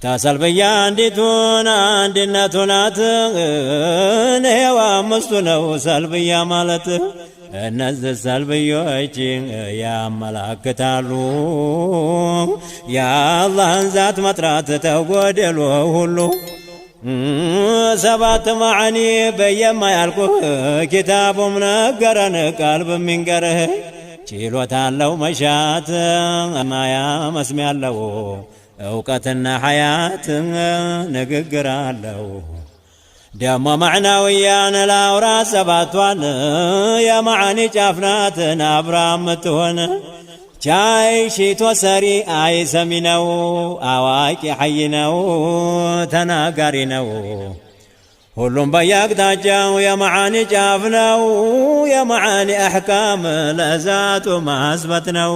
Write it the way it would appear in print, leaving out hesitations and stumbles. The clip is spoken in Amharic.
تسلبيا انديتون اندناتونات نيوا مستنو سلبيا مالت النز سلبيوچ يا ملاكتالو يا الله ذات مطرات تودلو ሁሉ سبات معاني بيما يالكو كتابهم نقرن قلب من قره ችሎታ አለው መሻት ማያ መስሚያ አለው እውቀትና ሐያት ንግግር አለው ደሞ ማዕናውያን ላውራ ሰባቷን የማዓኒ ጫፍናትን አብራም ትሆን ቻይ ሺቶ ሰሪ አይሰሚ ነው አዋቂ ሐይ ነው ተናጋሪ ነው ሁሉም በየአቅጣጫው የማዓኒ ጫፍ ነው የማዓኒ አሕካም ለዛቱ ማስበት ነው